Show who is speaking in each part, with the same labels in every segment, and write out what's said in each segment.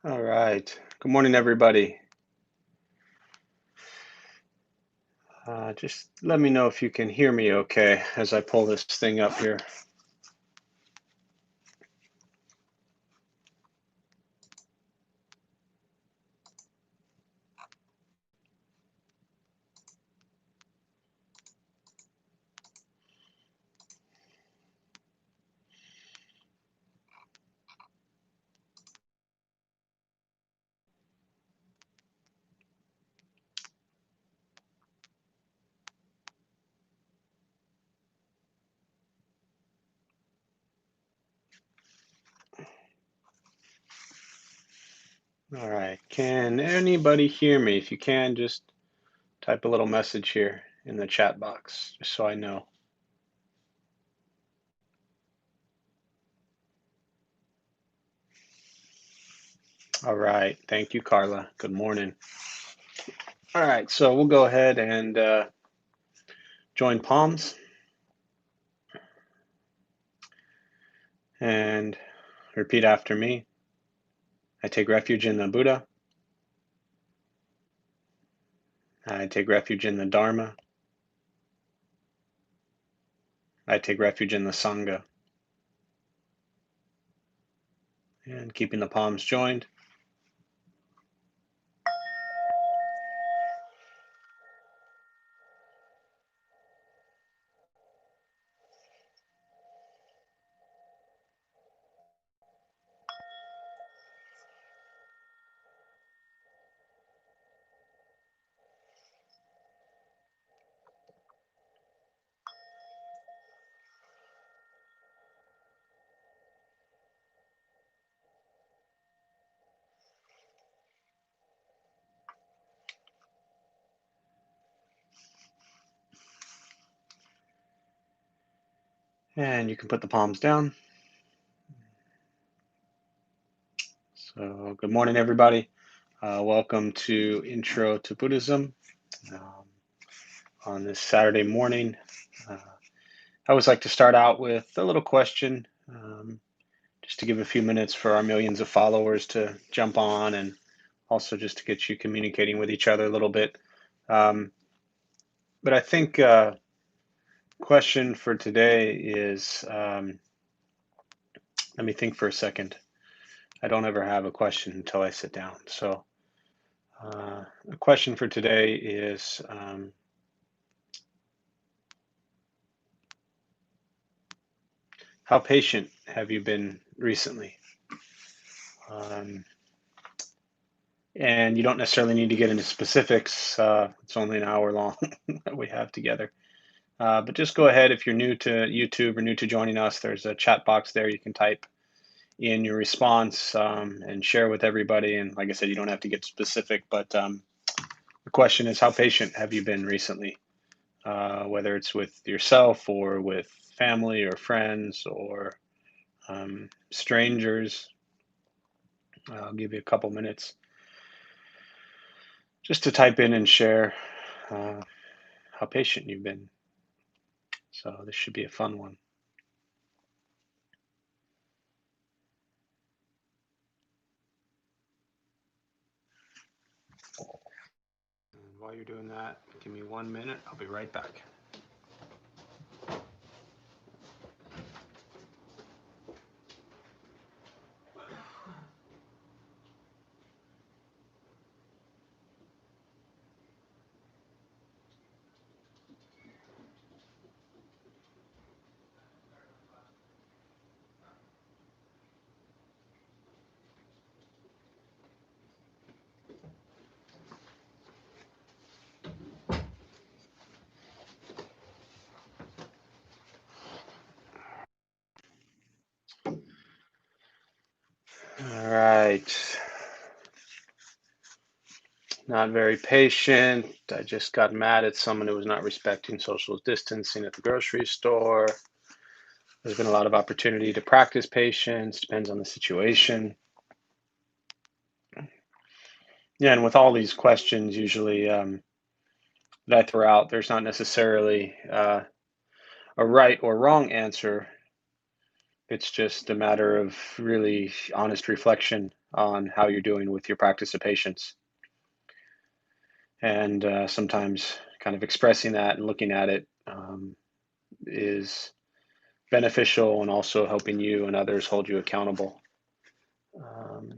Speaker 1: All right. Good morning, everybody. Just let me know if you can hear me okay as I pull this thing up here. All right. Can anybody hear me? If you can, just type a little message here in the chat box, just so I know. All right. Thank you, Carla. Good morning. All right. So we'll go ahead and join palms and repeat after me. I take refuge in the Buddha. I take refuge in the Dharma. I take refuge in the Sangha. And keeping the palms joined. And you can put the palms down. So, good morning, everybody. Welcome to Intro to Buddhism um, on this Saturday morning. Uh, I always like to start out with a little question, just to give a few minutes for our millions of followers to jump on and also just to get you communicating with each other a little bit. Um, but I think question for today is let me think for a second. I don't ever have a question until I sit down. So, the question for today is how patient have you been recently? Um, and you don't necessarily need to get into specifics. It's only an hour long that we have together. But just go ahead if you're new to YouTube or new to joining us. There's a chat box there. You can type in your response and share with everybody. And like I said, you don't have to get specific, but the question is, how patient have you been recently? Whether it's with yourself or with family or friends or strangers. I'll give you a couple minutes just to type in and share uh, how patient you've been. So this should be a fun one. And while you're doing that, give me 1 minute. I'll be right back. All right. Not very patient. I just got mad at someone who was not respecting social distancing at the grocery store. There's been a lot of opportunity to practice patience, depends on the situation. Yeah, and with all these questions, usually that I throw out, there's not necessarily a right or wrong answer. It's just a matter of really honest reflection on how you're doing with your practice of patience. And sometimes kind of expressing that and looking at it is beneficial and also helping you and others hold you accountable. Um,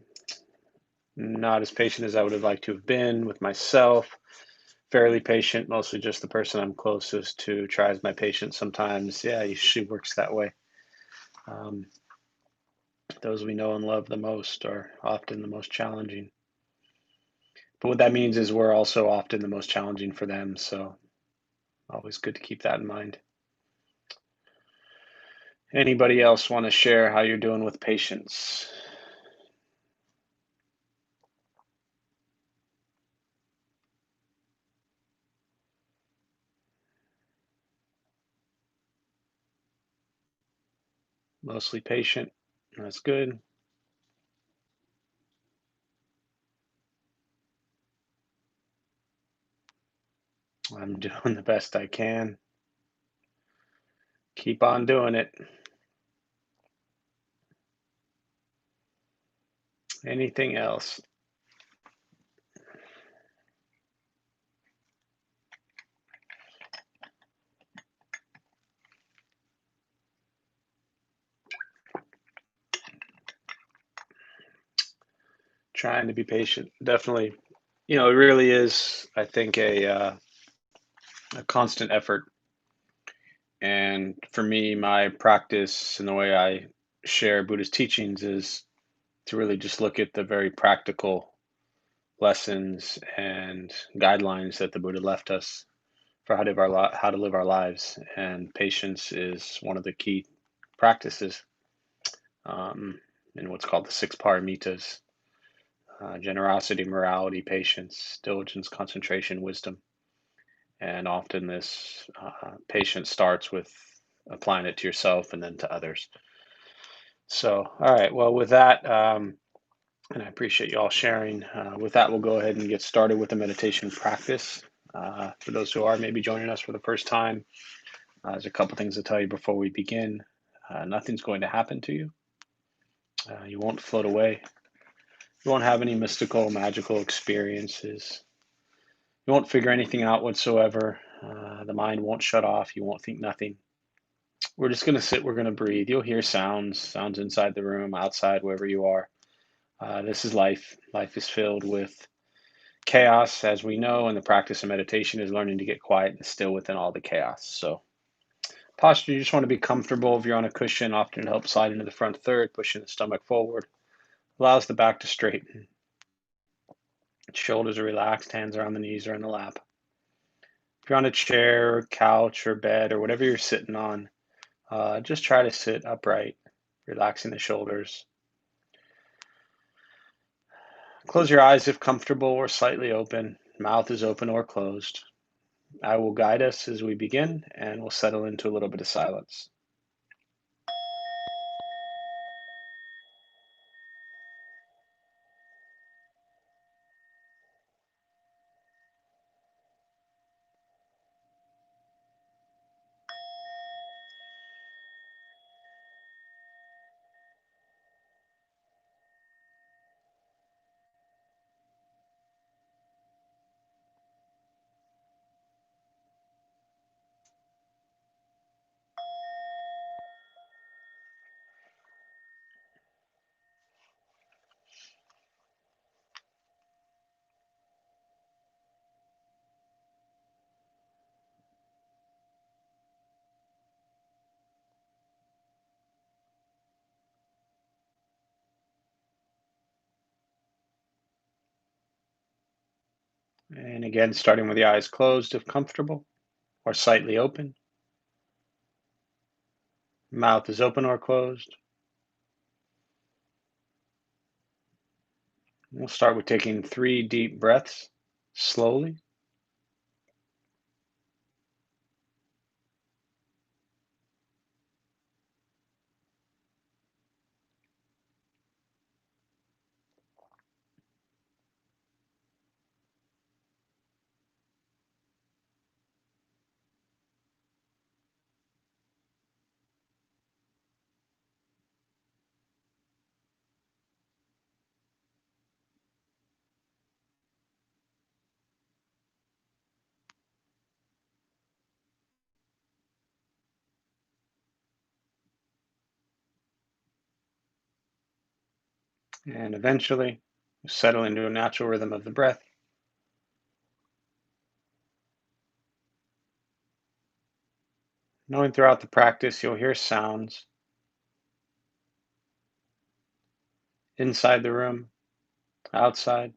Speaker 1: Not as patient as I would have liked to have been with myself. Fairly patient, mostly just the person I'm closest to tries my patience sometimes. Yeah, she works that way. Um, those we know and love the most are often the most challenging. But what that means is we're also often the most challenging for them. So always good to keep that in mind. Anybody else want to share how you're doing with patience? Mostly patient. That's good. I'm doing the best I can. Keep on doing it. Anything else? Trying to be patient. Definitely. It really is, I think, a constant effort. And for me, my practice and the way I share Buddhist teachings is to really just look at the very practical lessons and guidelines that the Buddha left us for how to live our lives. And patience is one of the key practices um, in what's called the six paramitas: generosity, morality, patience, diligence, concentration, wisdom. And often this patience starts with applying it to yourself and then to others. So, all right. Well, with that, and I appreciate you all sharing. With that, we'll go ahead and get started with the meditation practice. For those who are maybe joining us for the first time, there's a couple things to tell you before we begin. Nothing's going to happen to you. You won't float away. You won't have any mystical, magical experiences. You won't figure anything out whatsoever. The mind won't shut off. You won't think nothing. We're just going to sit. We're going to breathe. You'll hear sounds inside the room, outside, wherever you are. This is life. Life is filled with chaos, as we know, and the practice of meditation is learning to get quiet and still within all the chaos. So, posture, you just want to be comfortable. If you're on a cushion, often help slide into the front third, pushing the stomach forward. Allows the back to straighten. Shoulders are relaxed, hands are on the knees or in the lap. If you're on a chair, couch, or bed, or whatever you're sitting on, just try to sit upright, relaxing the shoulders. Close your eyes if comfortable or slightly open. Mouth is open or closed. I will guide us as we begin, and we'll settle into a little bit of silence. And again, starting with the eyes closed if comfortable, or slightly open. Mouth is open or closed. We'll start with taking 3 deep breaths slowly. And eventually, you settle into a natural rhythm of the breath. Knowing throughout the practice, you'll hear sounds inside the room, outside.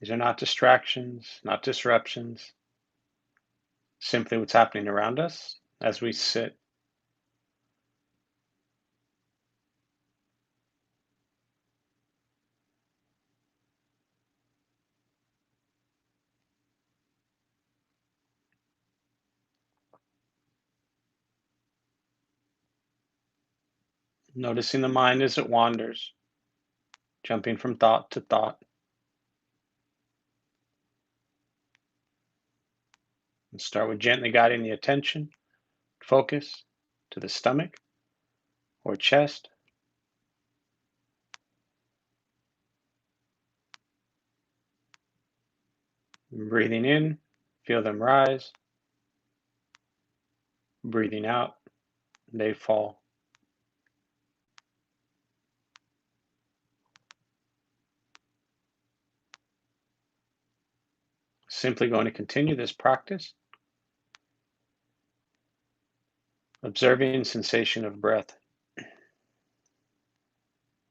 Speaker 1: These are not distractions, not disruptions, simply what's happening around us as we sit. Noticing the mind as it wanders, jumping from thought to thought. And start with gently guiding the attention, focus to the stomach or chest. And breathing in, feel them rise. Breathing out, they fall. Simply going to continue this practice, observing sensation of breath,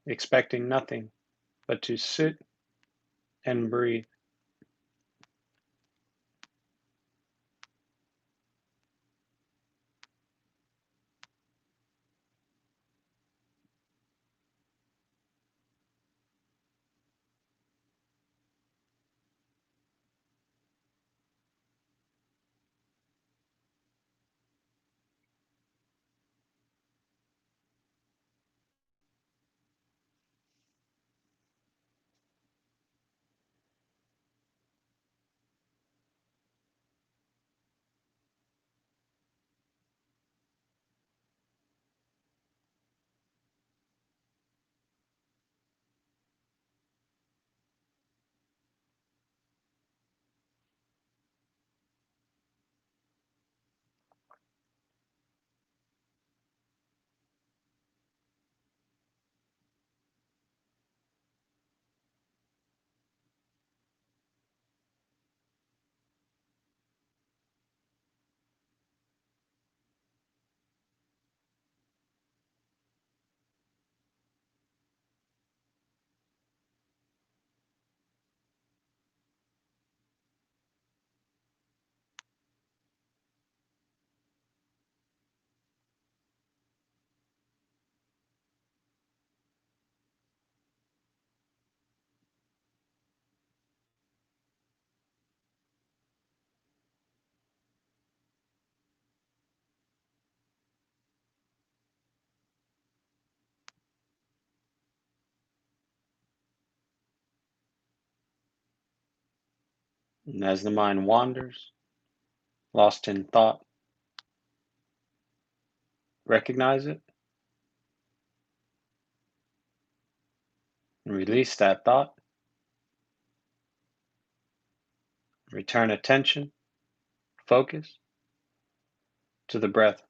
Speaker 1: expecting nothing but to sit and breathe. And as the mind wanders, lost in thought, recognize it and release that thought. Return attention, focus to the breath.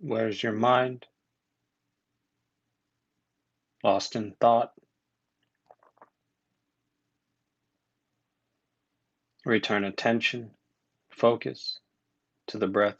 Speaker 1: Where's your mind? Lost in thought? Return attention, focus to the breath.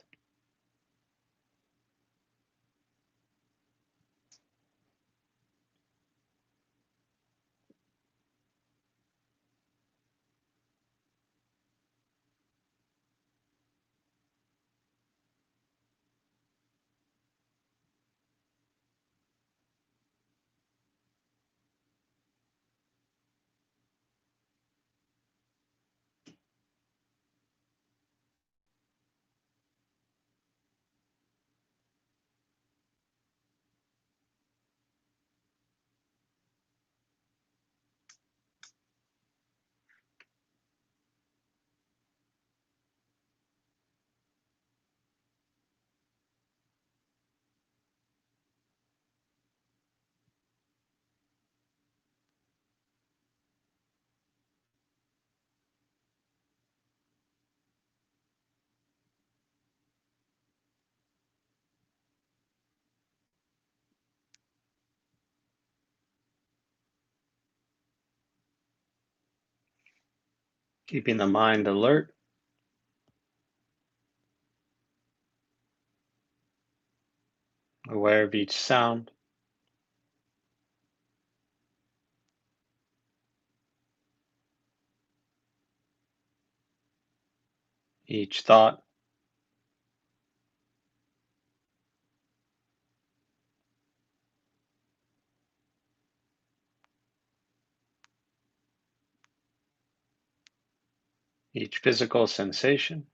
Speaker 1: Keeping the mind alert, aware of each sound, each thought, each physical sensation,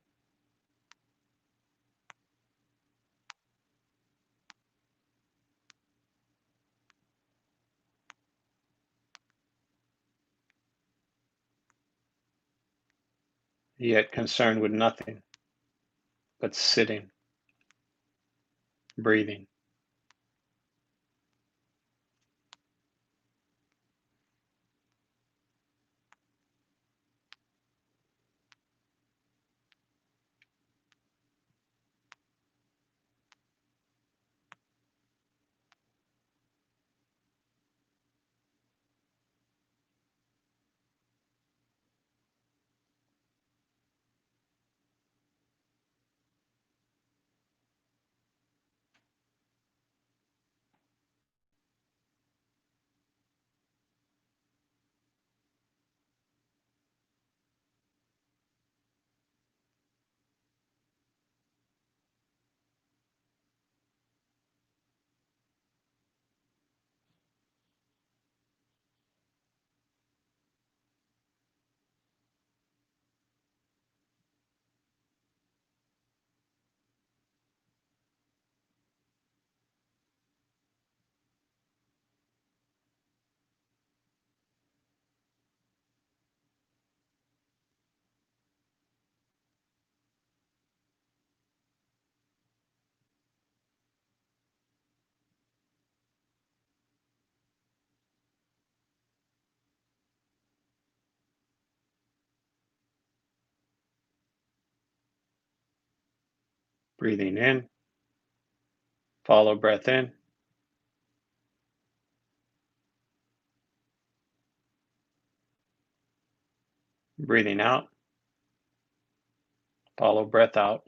Speaker 1: yet concerned with nothing but sitting, breathing. Breathing in, follow breath in, breathing out, follow breath out.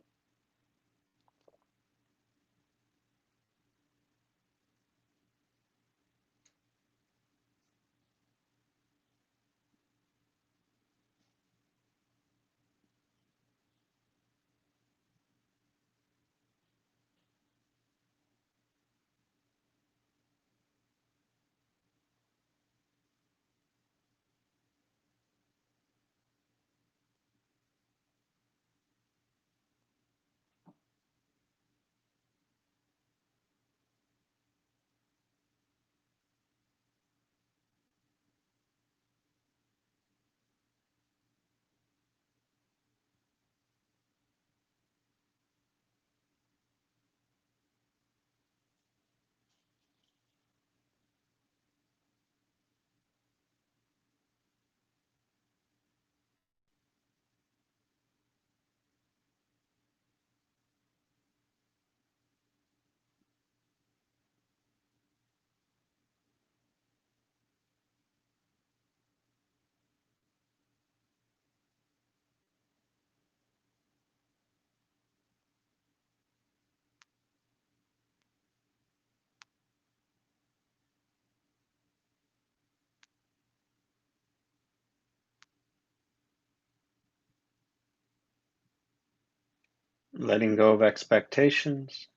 Speaker 1: letting go of expectations,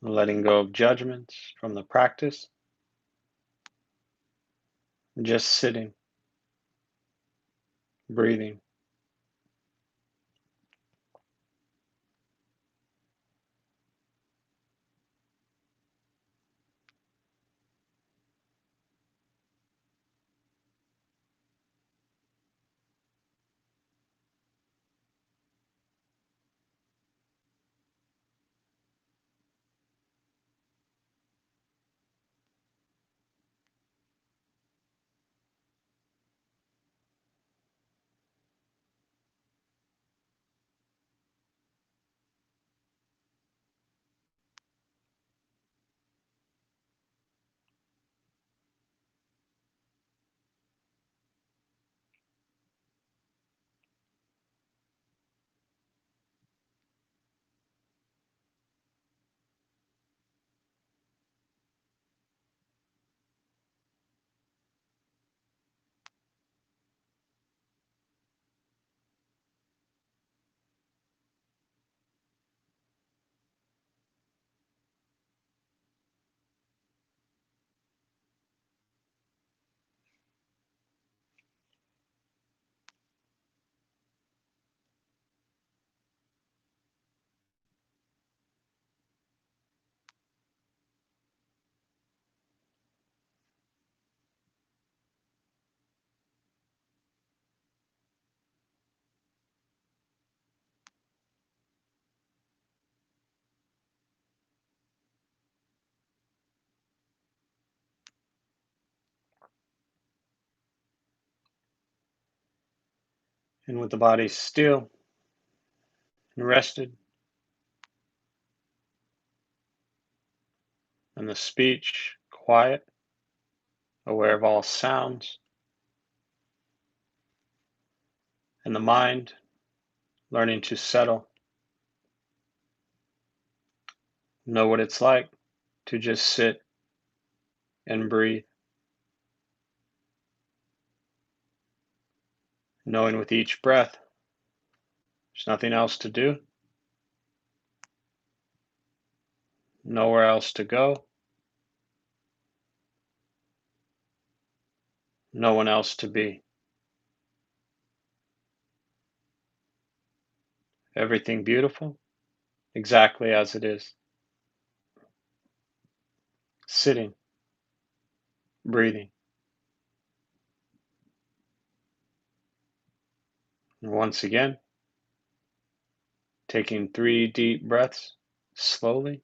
Speaker 1: letting go of judgments from the practice, just sitting, breathing. And with the body still and rested, and the speech quiet, aware of all sounds, and the mind learning to settle, know what it's like to just sit and breathe, knowing with each breath there's nothing else to do, nowhere else to go, no one else to be. Everything beautiful, exactly as it is. Sitting, breathing. And once again, taking 3 deep breaths slowly.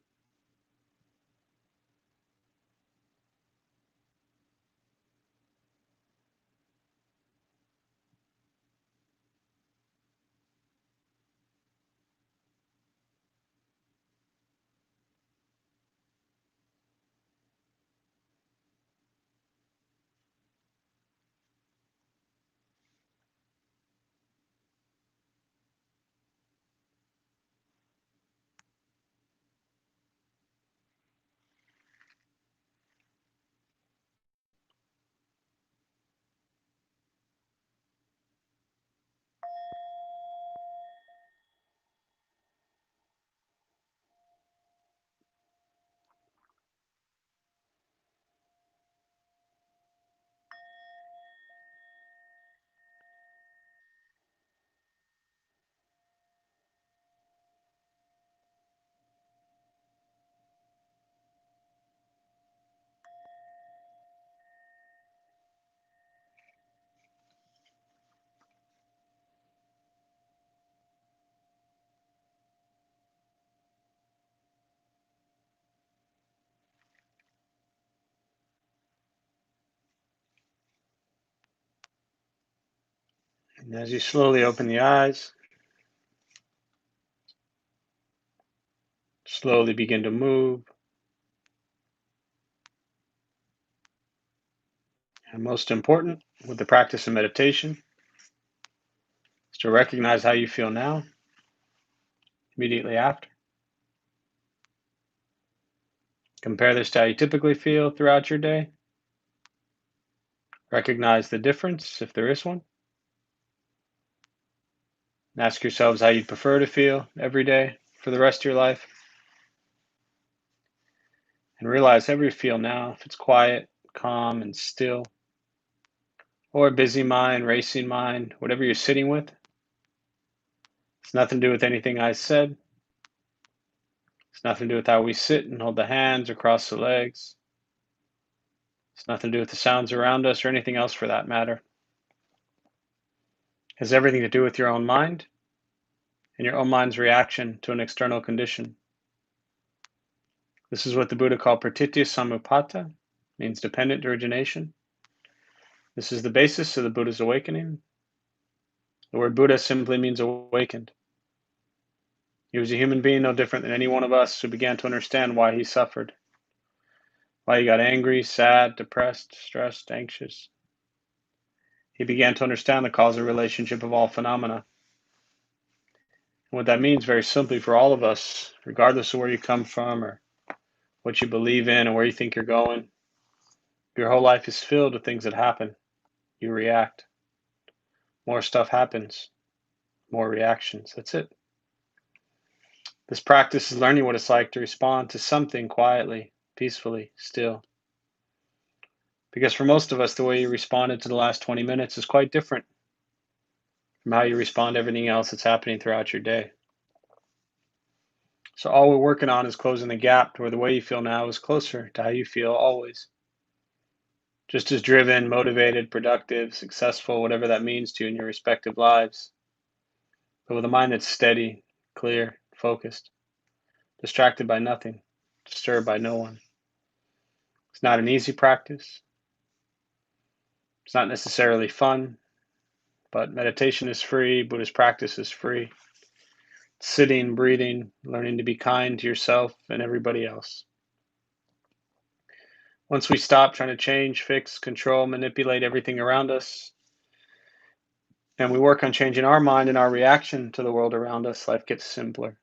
Speaker 1: And as you slowly open the eyes, slowly begin to move. And most important, with the practice of meditation, is to recognize how you feel now, immediately after. Compare this to how you typically feel throughout your day. Recognize the difference, if there is one. And ask yourselves how you'd prefer to feel every day for the rest of your life. And realize however you feel now, if it's quiet, calm, and still, or a busy mind, racing mind, whatever you're sitting with, it's nothing to do with anything I said. It's nothing to do with how we sit and hold the hands or cross the legs. It's nothing to do with the sounds around us or anything else for that matter. It has everything to do with your own mind and your own mind's reaction to an external condition. This is what the Buddha called pratitya samuppada, means dependent origination. This is the basis of the Buddha's awakening. The word Buddha simply means awakened. He was a human being no different than any one of us who began to understand why he suffered, why he got angry, sad, depressed, stressed, anxious. He began to understand the causal relationship of all phenomena. And what that means, very simply, for all of us, regardless of where you come from or what you believe in or where you think you're going, your whole life is filled with things that happen. You react. More stuff happens, more reactions. That's it. This practice is learning what it's like to respond to something quietly, peacefully, still. Because for most of us, the way you responded to the last 20 minutes is quite different from how you respond to everything else that's happening throughout your day. So all we're working on is closing the gap to where the way you feel now is closer to how you feel always. Just as driven, motivated, productive, successful, whatever that means to you in your respective lives. But with a mind that's steady, clear, focused, distracted by nothing, disturbed by no one. It's not an easy practice. It's not necessarily fun, but meditation is free, Buddhist practice is free. Sitting, breathing, learning to be kind to yourself and everybody else. Once we stop trying to change, fix, control, manipulate everything around us, and we work on changing our mind and our reaction to the world around us, life gets simpler.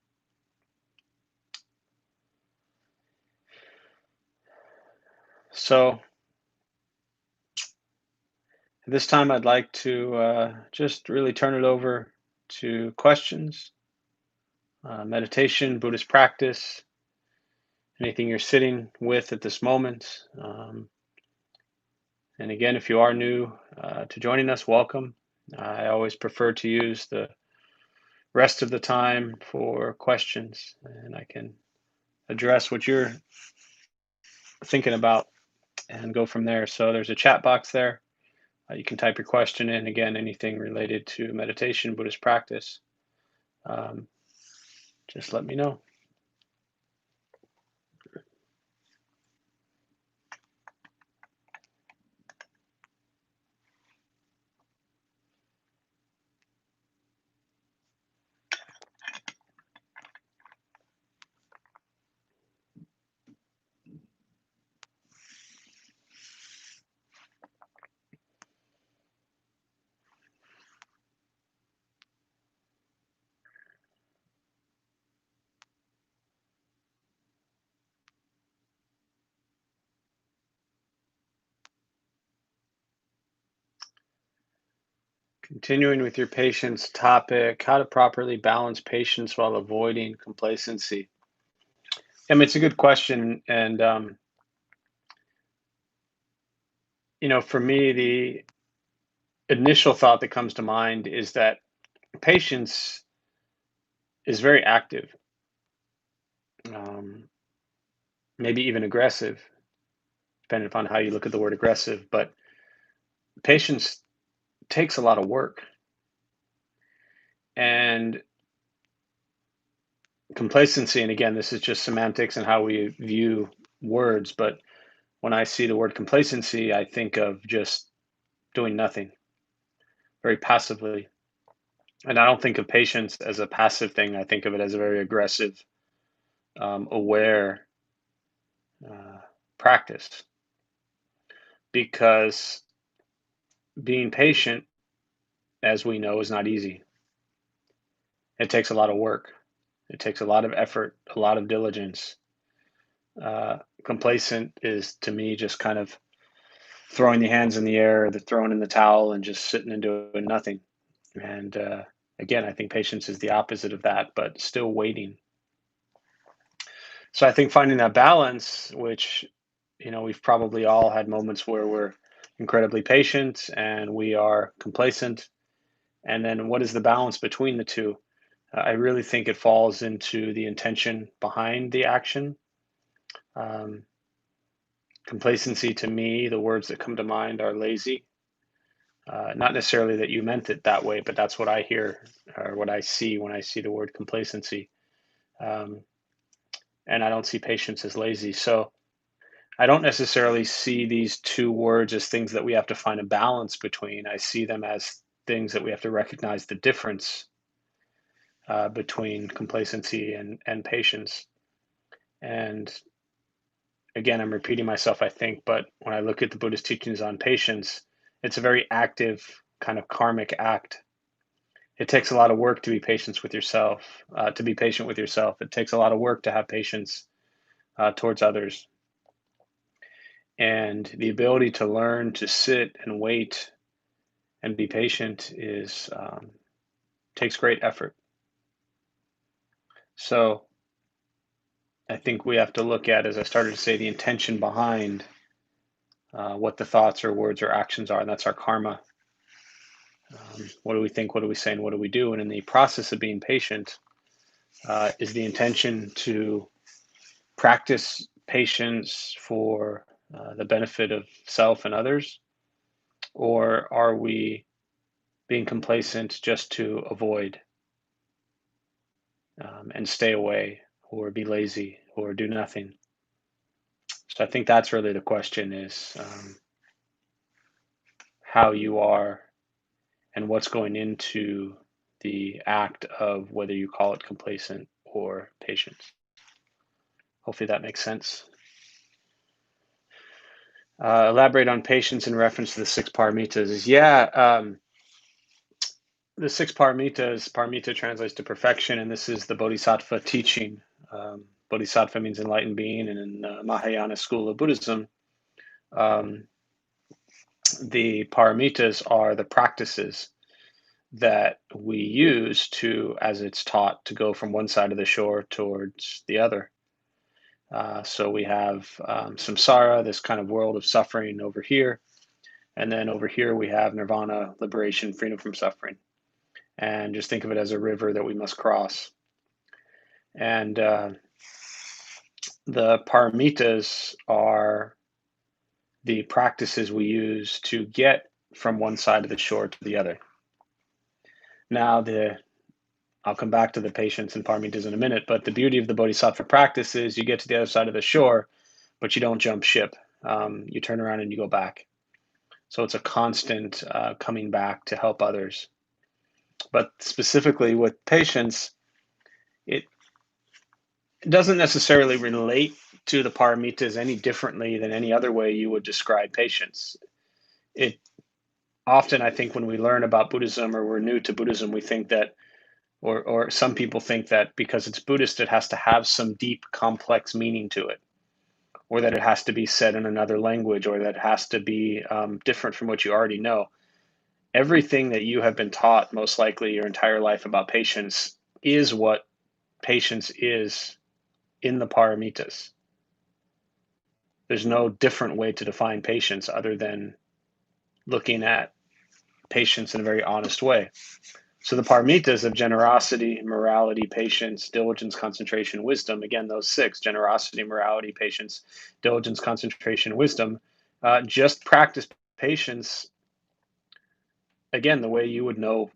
Speaker 1: So at this time, I'd like to just really turn it over to questions, meditation, Buddhist practice, anything you're sitting with at this moment. And again, if you are new to joining us, welcome. I always prefer to use the rest of the time for questions, and I can address what you're thinking about and go from there. So there's a chat box there. You can type your question in. Again, anything related to meditation, Buddhist practice, um, just let me know. Continuing with your patience topic, how to properly balance patience while avoiding complacency. I mean, it's a good question, and for me, the initial thought that comes to mind is that patience is very active, um, maybe even aggressive, depending upon how you look at the word aggressive. But patience takes a lot of work, and complacency. And again, this is just semantics and how we view words. But when I see the word complacency, I think of just doing nothing, very passively. And I don't think of patience as a passive thing. I think of it as a very aggressive, aware uh, practice. Because being patient, as we know, is not easy. It takes a lot of work. It takes a lot of effort, a lot of diligence. Complacent is, to me, just kind of throwing the hands in the air, the throwing in the towel, and just sitting and doing nothing. And Again, I think patience is the opposite of that, but still waiting. So I think finding that balance, which, we've probably all had moments where we're incredibly patient and we are complacent. And then what is the balance between the two? I really think it falls into the intention behind the action. Um, Complacency, to me, the words that come to mind are lazy. Not necessarily that you meant it that way, but that's what I hear or what I see when I see the word complacency. Um, and I don't see patience as lazy. So I don't necessarily see these two words as things that we have to find a balance between. I see them as things that we have to recognize the difference between complacency and patience. And again, I'm repeating myself, I think, but when I look at the Buddhist teachings on patience, it's a very active kind of karmic act. It takes a lot of work to be patient with yourself, to be patient with yourself. It takes a lot of work to have patience towards others. And the ability to learn to sit and wait and be patient is takes great effort. So I think we have to look at, as I started to say, the intention behind what the thoughts or words or actions are, and that's our karma. What do we think? What do we say? And what do we do? And in the process of being patient, is the intention to practice patience for the benefit of self and others, or are we being complacent just to avoid and stay away, or be lazy, or do nothing? So I think that's really the question: is how you are and what's going into the act of whether you call it complacent or patience. Hopefully that makes sense. Elaborate on patience in reference to the six paramitas. Yeah, the six paramitas, paramita translates to perfection, and this is the Bodhisattva teaching. Bodhisattva means enlightened being, and in Mahayana school of Buddhism, um, the paramitas are the practices that we use to, as it's taught, to go from one side of the shore towards the other. So we have samsara, this kind of world of suffering over here. And then over here we have nirvana, liberation, freedom from suffering. And just think of it as a river that we must cross. And the paramitas are the practices we use to get from one side of the shore to the other. Now, I'll come back to the patience and paramitas in a minute, but the beauty of the bodhisattva practice is you get to the other side of the shore, but you don't jump ship. You turn around and you go back. So it's a constant coming back to help others. But specifically with patience, it doesn't necessarily relate to the paramitas any differently than any other way you would describe patience. It often, I think, when we learn about Buddhism or we're new to Buddhism, we think that, or some people think that because it's Buddhist, it has to have some deep, complex meaning to it, or that it has to be said in another language, or that it has to be different from what you already know. Everything that you have been taught, most likely your entire life, about patience is what patience is in the paramitas. There's no different way to define patience other than looking at patience in a very honest way. So the paramitas of generosity, morality, patience, diligence, concentration, wisdom, again, those six: generosity, morality, patience, diligence, concentration, wisdom, just practice patience, again, the way you would know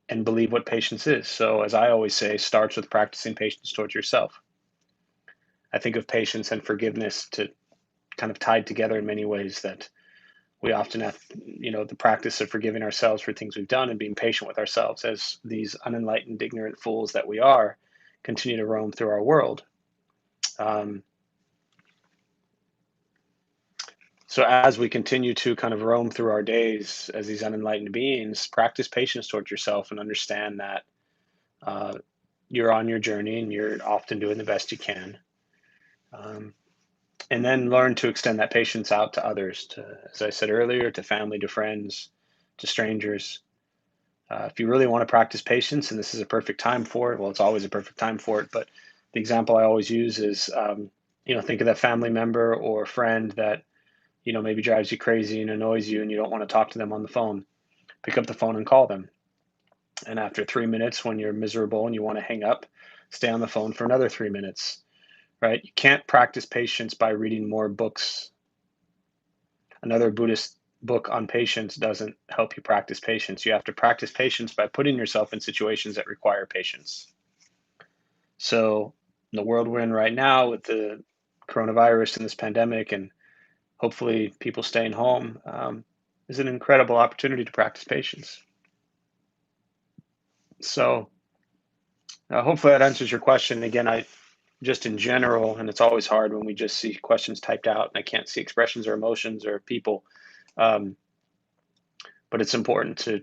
Speaker 1: and believe what patience is. So, as I always say, starts with practicing patience towards yourself. I think of patience and forgiveness to kind of tied together in many ways, that we often have, the practice of forgiving ourselves for things we've done and being patient with ourselves as these unenlightened, ignorant fools that we are continue to roam through our world. Um, so as we continue to kind of roam through our days as these unenlightened beings, practice patience towards yourself and understand that uh, you're on your journey and you're often doing the best you can. Um, and then learn to extend that patience out to others, to, as I said earlier, to family, to friends, to strangers. If you really want to practice patience, and this is a perfect time for it, well, it's always a perfect time for it. But the example I always use is, think of that family member or friend that maybe drives you crazy and annoys you, and you don't want to talk to them on the phone. Pick up the phone and call them. And after 3 minutes, when you're miserable and you want to hang up, stay on the phone for another 3 minutes. Right? You can't practice patience by reading more books. Another Buddhist book on patience doesn't help you practice patience. You have to practice patience by putting yourself in situations that require patience. So, in the world we're in right now with the coronavirus and this pandemic, and hopefully people staying home, is an incredible opportunity to practice patience. So, hopefully that answers your question. Again, I just in general, and it's always hard when we just see questions typed out and I can't see expressions or emotions or people. Um, but it's important to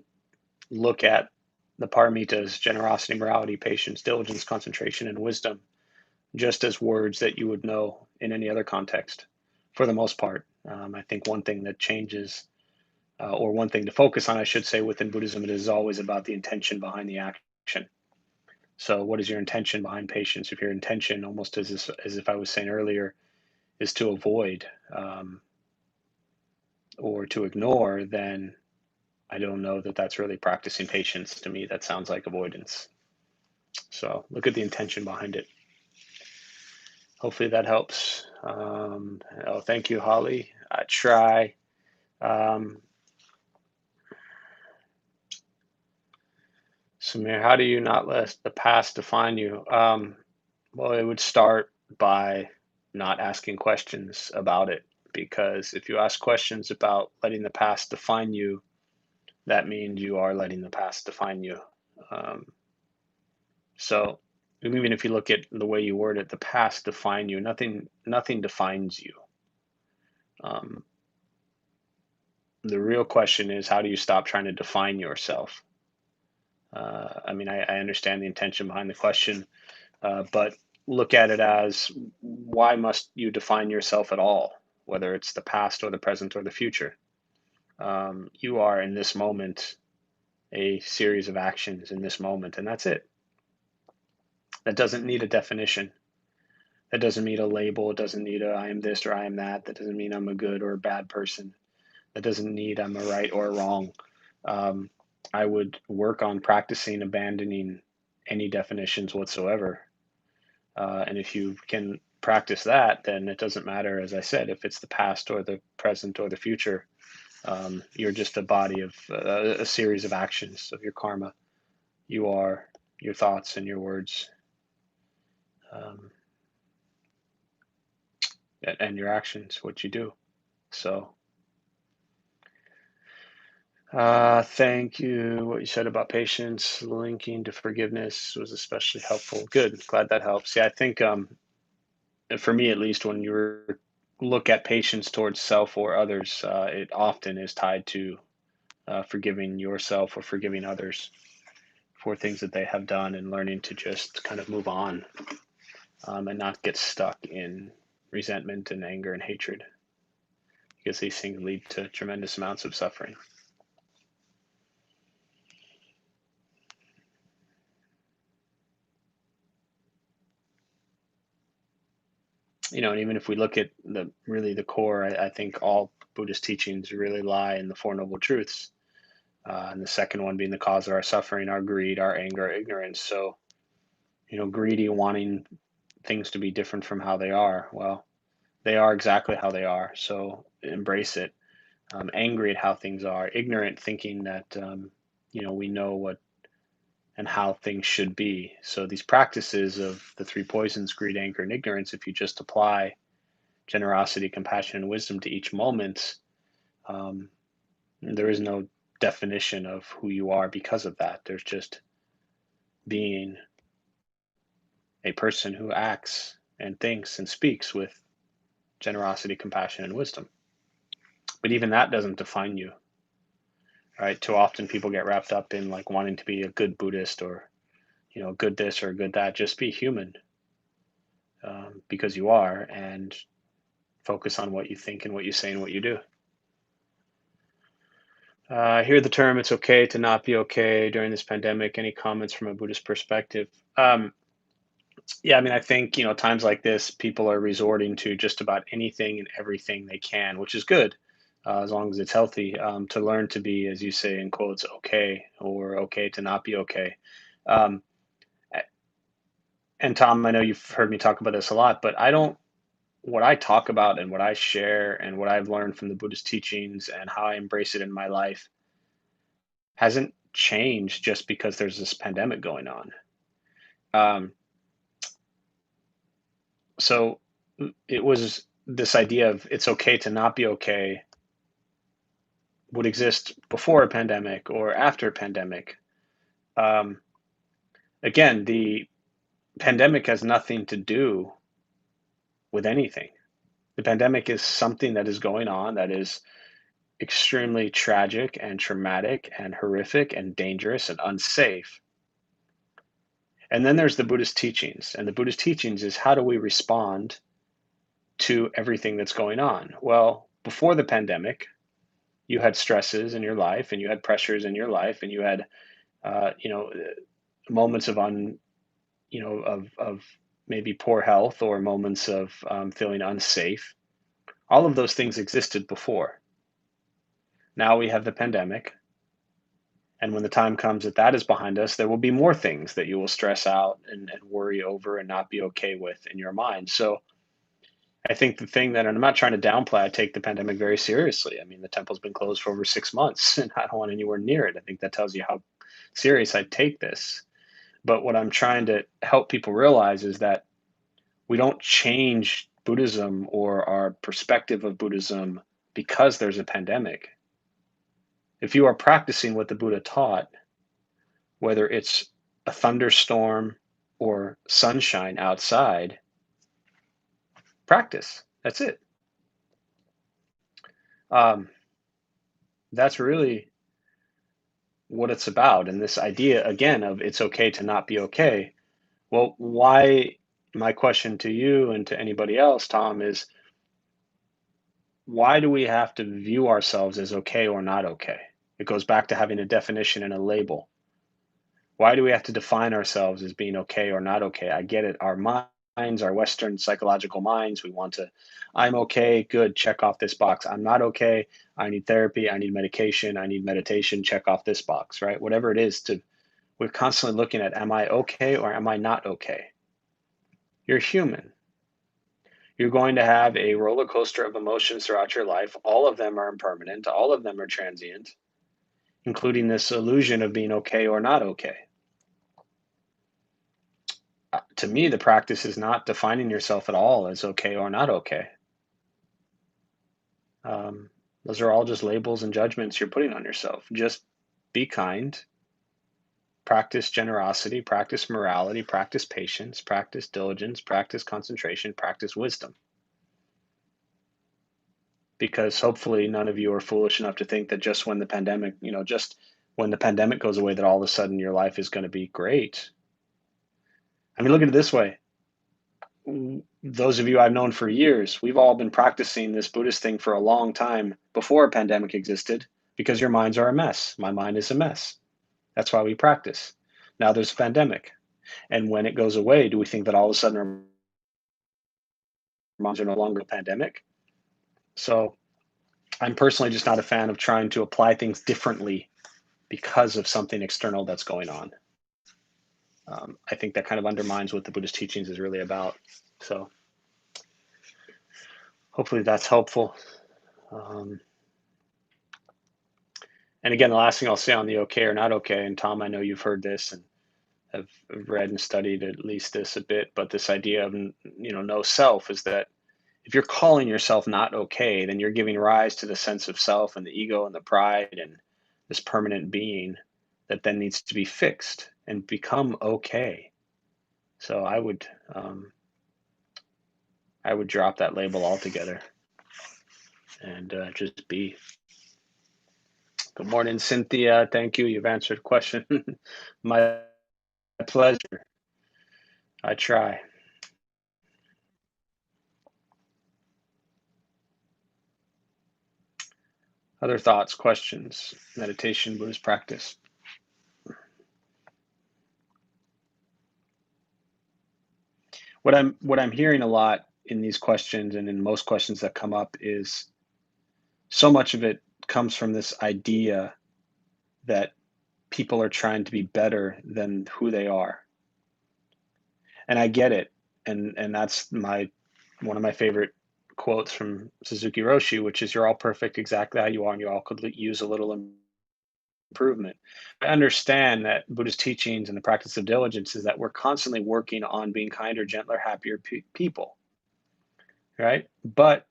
Speaker 1: look at the paramitas: generosity, morality, patience, diligence, concentration, and wisdom, just as words that you would know in any other context, for the most part. I think one thing that changes, or one thing to focus on, I should say, within Buddhism, it is always about the intention behind the action. So, what is your intention behind patience? If your intention, almost as if I was saying earlier, is to avoid, or to ignore, then I don't know that that's really practicing patience. To me, that sounds like avoidance. So look at the intention behind it. Hopefully that helps. Oh, thank you, Holly. I try. Um, Samir, how do you not let the past define you? Well, it would start by not asking questions about it, because if you ask questions about letting the past define you, that means you are letting the past define you. Um, so even if you look at the way you word it, the past define you. Nothing defines you. Um, the real question is, how do you stop trying to define yourself? I mean, I understand the intention behind the question, but look at it as, why must you define yourself at all, whether it's the past or the present or the future? You are in this moment a series of actions in this moment, and that's it. That doesn't need a definition. That doesn't need a label. It doesn't need a I am this or I am that. That doesn't mean I'm a good or a bad person. That doesn't need I'm a right or a wrong. Um, I would work on practicing abandoning any definitions whatsoever. And if you can practice that, then it doesn't matter, as I said, if it's the past or the present or the future. You're just a body of a series of actions of your karma. You are your thoughts and your words, um, and your actions, what you do. So, thank you. What you said about patience, linking to forgiveness was especially helpful. Good. Glad that helps. Yeah, I think, for me at least, when you look at patience towards self or others, it often is tied to forgiving yourself or forgiving others for things that they have done, and learning to just kind of move on, and not get stuck in resentment and anger and hatred, because these things lead to tremendous amounts of suffering. And even if we look at the core, I think all Buddhist teachings really lie in the Four Noble Truths. And the second one being the cause of our suffering, our greed, our anger, our ignorance. So, greedy, wanting things to be different from how they are. Well, they are exactly how they are. So embrace it. Angry at how things are, ignorant, thinking that, we know what and how things should be. So these practices of the three poisons, greed, anger, and ignorance, if you just apply generosity, compassion, and wisdom to each moment, um, there is no definition of who you are because of that. There's just being a person who acts and thinks and speaks with generosity, compassion, and wisdom. But even that doesn't define you, right? Too often people get wrapped up in like wanting to be a good Buddhist, or, good this or good that. Just be human, because you are, and focus on what you think and what you say and what you do. I hear the term "it's okay to not be okay" during this pandemic. Any comments from a Buddhist perspective? Um, yeah, I mean, I think times like this, people are resorting to just about anything and everything they can, which is good, as long as it's healthy. To learn to be, as you say in quotes, okay, or okay to not be okay. Um, a- and Tom, I know you've heard me talk about this a lot, but I don't. What I talk about and what I share and what I've learned from the Buddhist teachings and how I embrace it in my life hasn't changed just because there's this pandemic going on. Um, so it was this idea of it's okay to not be okay would exist before a pandemic or after a pandemic. Um, Again, the pandemic has nothing to do with anything. The pandemic is something that is going on that is extremely tragic and traumatic and horrific and dangerous and unsafe. And then there's the Buddhist teachings. And the Buddhist teachings is how do we respond to everything that's going on? Well, before the pandemic, you had stresses in your life and you had pressures in your life and you had, moments of of maybe poor health or moments of feeling unsafe. All of those things existed before. Now we have the pandemic. And when the time comes that that is behind us, there will be more things that you will stress out and worry over and not be okay with in your mind. So I think the thing that, and I'm not trying to downplay, I take the pandemic very seriously. I mean, the temple's been closed for over 6 months, and I don't want anywhere near it. I think that tells you how serious I take this. But what I'm trying to help people realize is that we don't change Buddhism or our perspective of Buddhism because there's a pandemic. If you are practicing what the Buddha taught, whether it's a thunderstorm or sunshine outside, practice. That's it. Um, that's really what it's about. And this idea, again, of it's okay to not be okay. Well, why? My question to you and to anybody else, Tom, is why do we have to view ourselves as okay or not okay? It goes back to having a definition and a label. Why do we have to define ourselves as being okay or not okay? I get it. Our minds, our Western psychological minds, we want to, I'm okay, good, check off this box. I'm not okay. I need therapy. I need medication. I need meditation. Check off this box, right? Whatever it is to, we're constantly looking at, am I okay or am I not okay? You're human. You're going to have a roller coaster of emotions throughout your life. All of them are impermanent. All of them are transient, including this illusion of being okay or not okay. To me, the practice is not defining yourself at all as okay or not okay. Um, those are all just labels and judgments you're putting on yourself. Just be kind, practice generosity, practice morality, practice patience, practice diligence, practice concentration, practice wisdom. Because hopefully none of you are foolish enough to think that just when the pandemic, just when the pandemic goes away, that all of a sudden your life is going to be great. I mean, look at it this way. Those of you I've known for years, we've all been practicing this Buddhist thing for a long time before a pandemic existed because your minds are a mess. My mind is a mess. That's why we practice. Now there's a pandemic. And when it goes away, do we think that all of a sudden our minds are no longer a pandemic? So I'm personally just not a fan of trying to apply things differently because of something external that's going on. I think that kind of undermines what the Buddhist teachings is really about. So hopefully that's helpful. Um, and again, the last thing I'll say on the okay or not okay, and Tom, I know you've heard this and have read and studied at least this a bit, but this idea of no self is that if you're calling yourself not okay, then you're giving rise to the sense of self and the ego and the pride and this permanent being that then needs to be fixed and become okay. So I would drop that label altogether and just be. Good morning, Cynthia. Thank you. You've answered the question. My pleasure. I try. Other thoughts, questions, meditation, Buddhist practice. What I'm hearing a lot in these questions and in most questions that come up is so much of it comes from this idea that people are trying to be better than who they are. And I get it. And that's my one of my favorite quotes from Suzuki Roshi, which is you're all perfect exactly how you are and you all could use a little improvement. I understand that Buddhist teachings and the practice of diligence is that we're constantly working on being kinder, gentler, happier people, right? But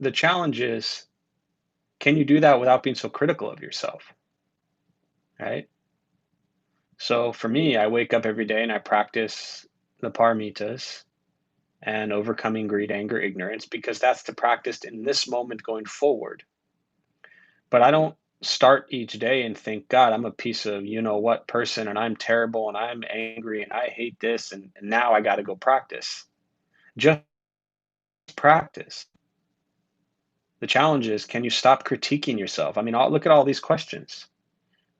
Speaker 1: the challenge is, can you do that without being so critical of yourself, right? So for me, I wake up every day and I practice the paramitas and overcoming greed, anger, ignorance, because that's the practice in this moment going forward. But I don't start each day and think, God, I'm a piece of you know what person and I'm terrible and I'm angry and I hate this and now I got to go practice. Just practice. The challenge is, can you stop critiquing yourself? I mean, look at all these questions,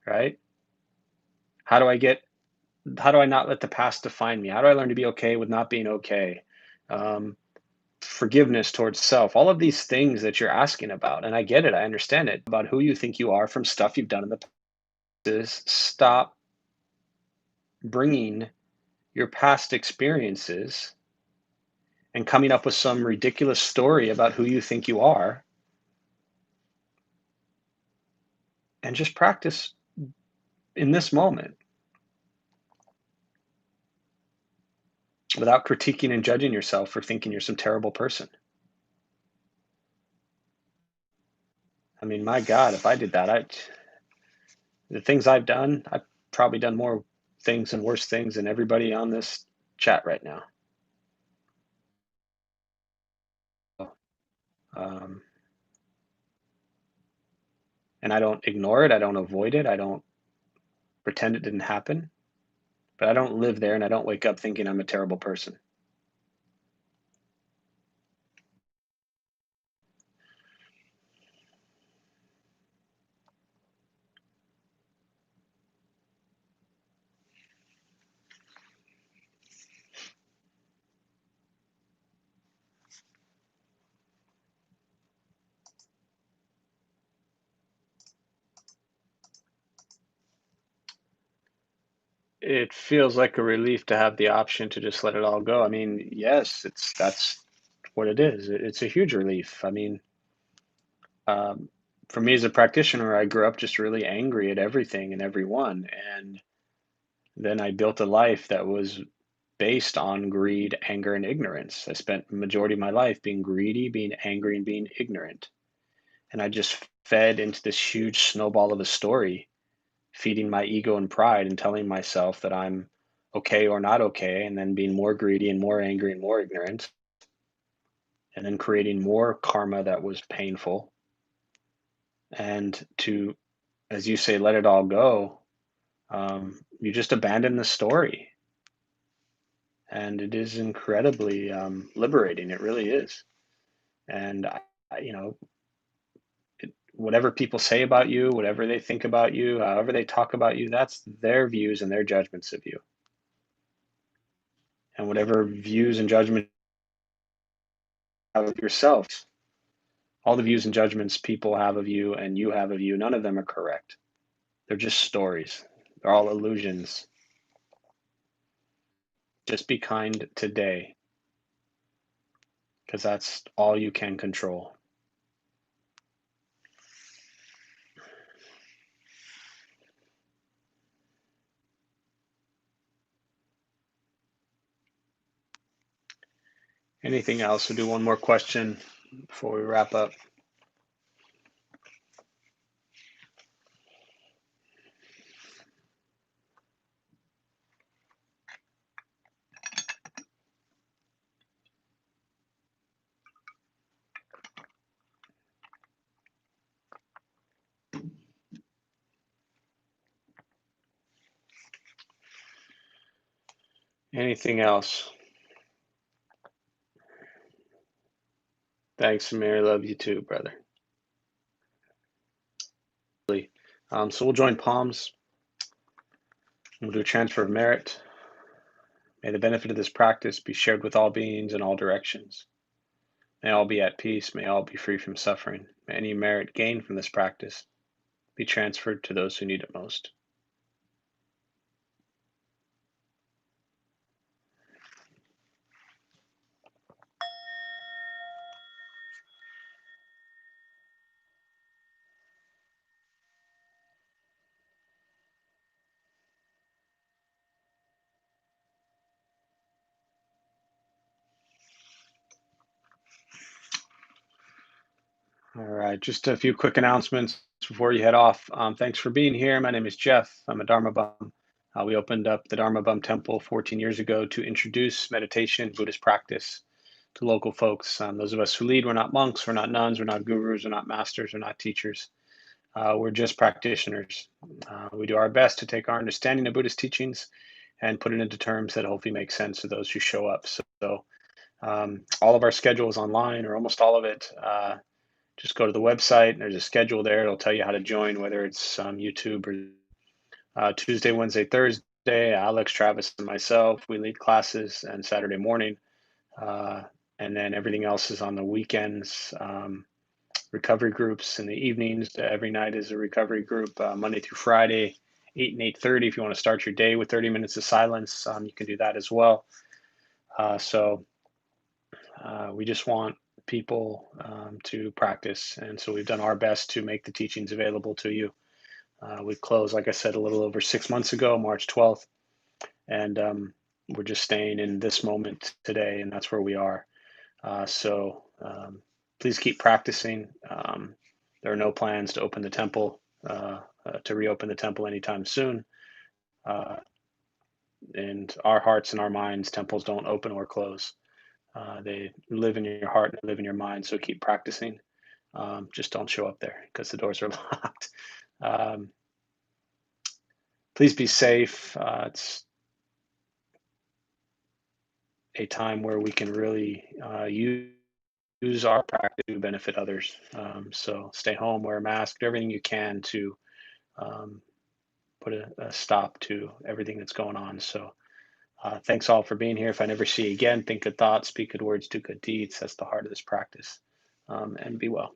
Speaker 1: right? How do I get how do I not let the past define me? How do I learn to be okay with not being okay? Um, Forgiveness towards self, all of these things that you're asking about. And I get it, I understand it, about who you think you are from stuff you've done in the past. Is stop bringing your past experiences and coming up with some ridiculous story about who you think you are and just practice in this moment without critiquing and judging yourself for thinking you're some terrible person. I mean, my God, if I did that, the things I've probably done more things and worse things than everybody on this chat right now. Um, and I don't ignore it. I don't avoid it. I don't pretend it didn't happen. But I don't live there and I don't wake up thinking I'm a terrible person. It feels like a relief to have the option to just let it all go. I mean, yes, that's what it is. It's a huge relief. I mean, um, for me as a practitioner, I grew up just really angry at everything and everyone, and then I built a life that was based on greed, anger, and ignorance. I spent the majority of my life being greedy, being angry, and being ignorant. And I just fed into this huge snowball of a story, feeding my ego and pride and telling myself that I'm okay or not okay, and then being more greedy and more angry and more ignorant, and then creating more karma that was painful. And to, as you say, let it all go, you just abandon the story. And it is incredibly liberating. It really is. And, you know, whatever people say about you, whatever they think about you, however they talk about you, that's their views and their judgments of you. And whatever views and judgments you have of yourselves, all the views and judgments people have of you and you have of you, none of them are correct. They're just stories. They're all illusions. Just be kind today, because that's all you can control. Anything else? We'll do one more question before we wrap up. Anything else? Thanks, Samir. Love you too, brother. So we'll join palms. We'll do a transfer of merit. May the benefit of this practice be shared with all beings in all directions. May all be at peace. May all be free from suffering. May any merit gained from this practice be transferred to those who need it most. All right, just a few quick announcements before you head off. Thanks for being here. My name is Jeff. I'm a Dharma Bum. We opened up the Dharma Bum Temple 14 years ago to introduce meditation, Buddhist practice to local folks. Those of us who lead, we're not monks, we're not nuns, we're not gurus, we're not masters, we're not teachers. We're just practitioners. We do our best to take our understanding of Buddhist teachings and put it into terms that hopefully make sense to those who show up. So all of our schedule is online, or almost all of it. Just go to the website. There's a schedule there. It'll tell you how to join, whether it's YouTube or Tuesday, Wednesday, Thursday. Alex, Travis, and myself, we lead classes, and Saturday morning. And then everything else is on the weekends. Recovery groups in the evenings. Every night is a recovery group, Monday through Friday, 8 and 8:30. If you want to start your day with 30 minutes of silence, you can do that as well. So we just want people to practice. And so we've done our best to make the teachings available to you. We closed, like I said, a little over 6 months ago, March 12th. And we're just staying in this moment today, and that's where we are. So please keep practicing. There are no plans to open the temple, to reopen the temple anytime soon. In our hearts and our minds, temples don't open or close. They live in your heart and live in your mind. So keep practicing. Just don't show up there because the doors are locked. Um, please be safe. It's a time where we can really use our practice to benefit others. So stay home, wear a mask, do everything you can to um, put a stop to everything that's going on. So thanks all for being here. If I never see you again, think good thoughts, speak good words, do good deeds. That's the heart of this practice. And be well.